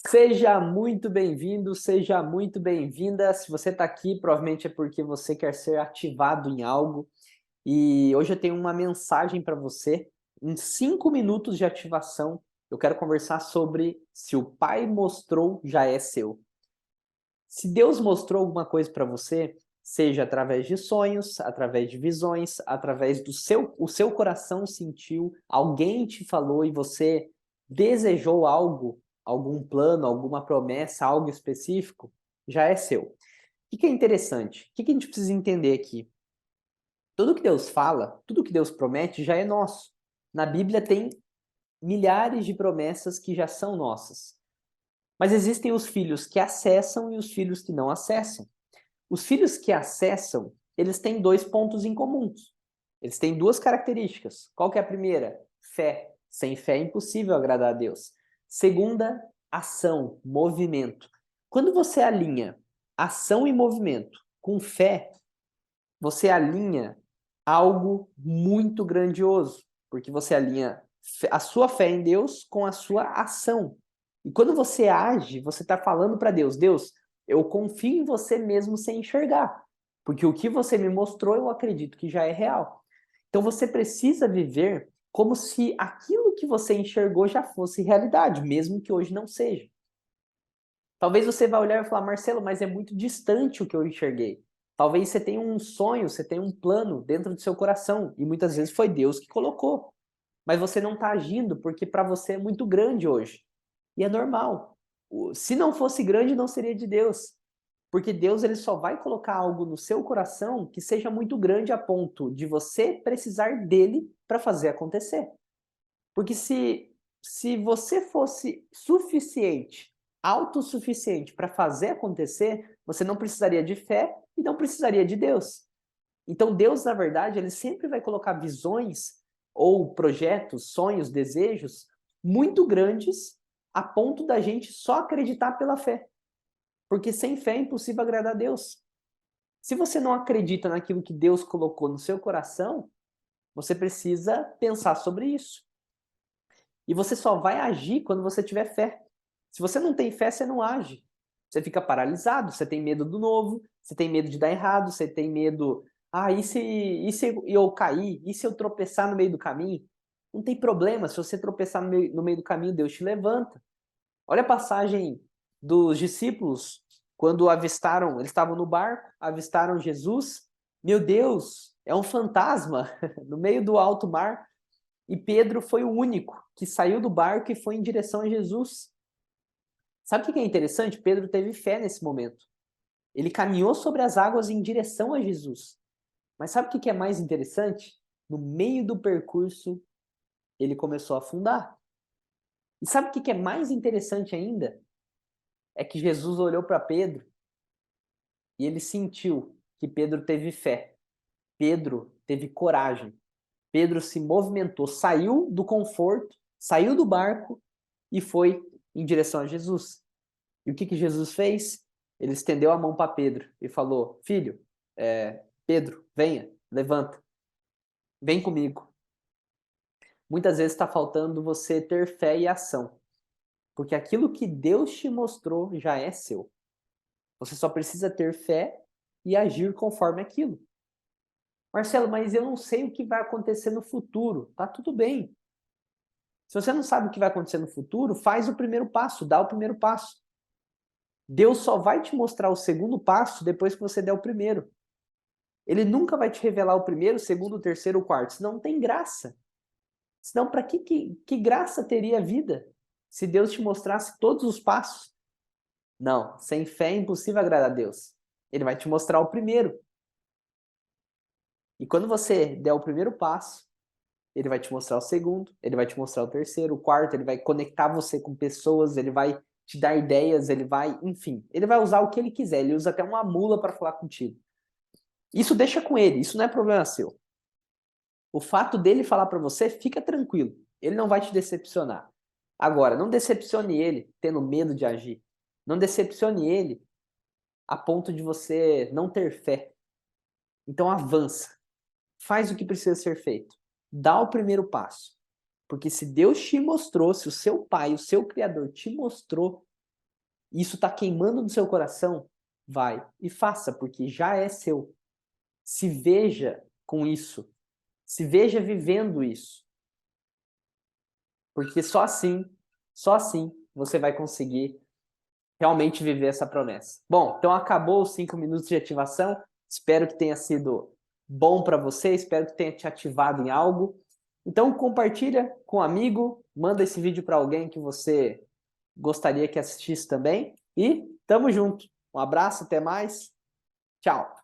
Seja muito bem-vindo, seja muito bem-vinda. Se você está aqui, provavelmente é porque você quer ser ativado em algo. E hoje eu tenho uma mensagem para você. Em 5 minutos de ativação, eu quero conversar sobre se o Pai mostrou, já é seu. Se Deus mostrou alguma coisa para você, seja através de sonhos, através de visões, através o seu coração sentiu, alguém te falou e você desejou algo, algum plano, alguma promessa, algo específico, já é seu. O que é interessante? O que a gente precisa entender aqui? Tudo que Deus fala, tudo que Deus promete já é nosso. Na Bíblia tem milhares de promessas que já são nossas. Mas existem os filhos que acessam e os filhos que não acessam. Os filhos que acessam, eles têm dois pontos em comuns. Eles têm duas características. Qual que é a primeira? Fé. Sem fé é impossível agradar a Deus. Segunda, ação, movimento. Quando você alinha ação e movimento com fé, você alinha algo muito grandioso, porque você alinha a sua fé em Deus com a sua ação. E quando você age, você está falando para Deus, Deus, eu confio em você mesmo sem enxergar, porque o que você me mostrou eu acredito que já é real. Então você precisa viver como se aquilo que você enxergou já fosse realidade, mesmo que hoje não seja. Talvez você vá olhar e falar, Marcelo, mas é muito distante o que eu enxerguei. Talvez você tenha um sonho, você tenha um plano dentro do seu coração, e muitas vezes foi Deus que colocou. Mas você não está agindo porque para você é muito grande hoje. E é normal. Se não fosse grande, não seria de Deus. Porque Deus ele só vai colocar algo no seu coração que seja muito grande a ponto de você precisar dele para fazer acontecer. Porque se você fosse suficiente, autossuficiente para fazer acontecer, você não precisaria de fé e não precisaria de Deus. Então Deus, na verdade, ele sempre vai colocar visões ou projetos, sonhos, desejos muito grandes a ponto da gente só acreditar pela fé. Porque sem fé é impossível agradar a Deus. Se você não acredita naquilo que Deus colocou no seu coração, você precisa pensar sobre isso. E você só vai agir quando você tiver fé. Se você não tem fé, você não age. Você fica paralisado, você tem medo do novo, você tem medo de dar errado, você tem medo. Ah, e se eu cair? E se eu tropeçar no meio do caminho? Não tem problema, se você tropeçar no meio do caminho, Deus te levanta. Olha a passagem dos discípulos, quando avistaram, eles estavam no barco, avistaram Jesus. Meu Deus, é um fantasma no meio do alto mar. E Pedro foi o único que saiu do barco e foi em direção a Jesus. Sabe o que é interessante? Pedro teve fé nesse momento. Ele caminhou sobre as águas em direção a Jesus. Mas sabe o que é mais interessante? No meio do percurso, ele começou a afundar. E sabe o que é mais interessante ainda? É que Jesus olhou para Pedro e ele sentiu que Pedro teve fé. Pedro teve coragem. Pedro se movimentou, saiu do conforto, saiu do barco e foi em direção a Jesus. E o que Jesus fez? Ele estendeu a mão para Pedro e falou: Filho, Pedro, venha, levanta, vem comigo. Muitas vezes está faltando você ter fé e ação, porque aquilo que Deus te mostrou já é seu. Você só precisa ter fé e agir conforme aquilo. Marcelo, mas eu não sei o que vai acontecer no futuro. Tá tudo bem. Se você não sabe o que vai acontecer no futuro, faz o primeiro passo, dá o primeiro passo. Deus só vai te mostrar o segundo passo depois que você der o primeiro. Ele nunca vai te revelar o primeiro, o segundo, o terceiro, o quarto. Senão não tem graça. Senão, para que graça teria a vida? Se Deus te mostrasse todos os passos? Não, sem fé é impossível agradar a Deus. Ele vai te mostrar o primeiro. E quando você der o primeiro passo, ele vai te mostrar o segundo, ele vai te mostrar o terceiro, o quarto, ele vai conectar você com pessoas, ele vai te dar ideias, ele vai, enfim, ele vai usar o que ele quiser, ele usa até uma mula para falar contigo. Isso deixa com ele, isso não é problema seu. O fato dele falar para você, fica tranquilo, ele não vai te decepcionar. Agora, não decepcione ele tendo medo de agir. Não decepcione ele a ponto de você não ter fé. Então avança. Faz o que precisa ser feito. Dá o primeiro passo. Porque se Deus te mostrou, se o seu pai, o seu criador te mostrou, isso está queimando no seu coração, vai e faça, porque já é seu. Se veja com isso. Se veja vivendo isso. Porque só assim você vai conseguir realmente viver essa promessa. Bom, então acabou os 5 minutos de ativação. Espero que tenha sido bom para você, espero que tenha te ativado em algo. Então compartilha com um amigo, manda esse vídeo para alguém que você gostaria que assistisse também. E tamo junto. Um abraço, até mais. Tchau.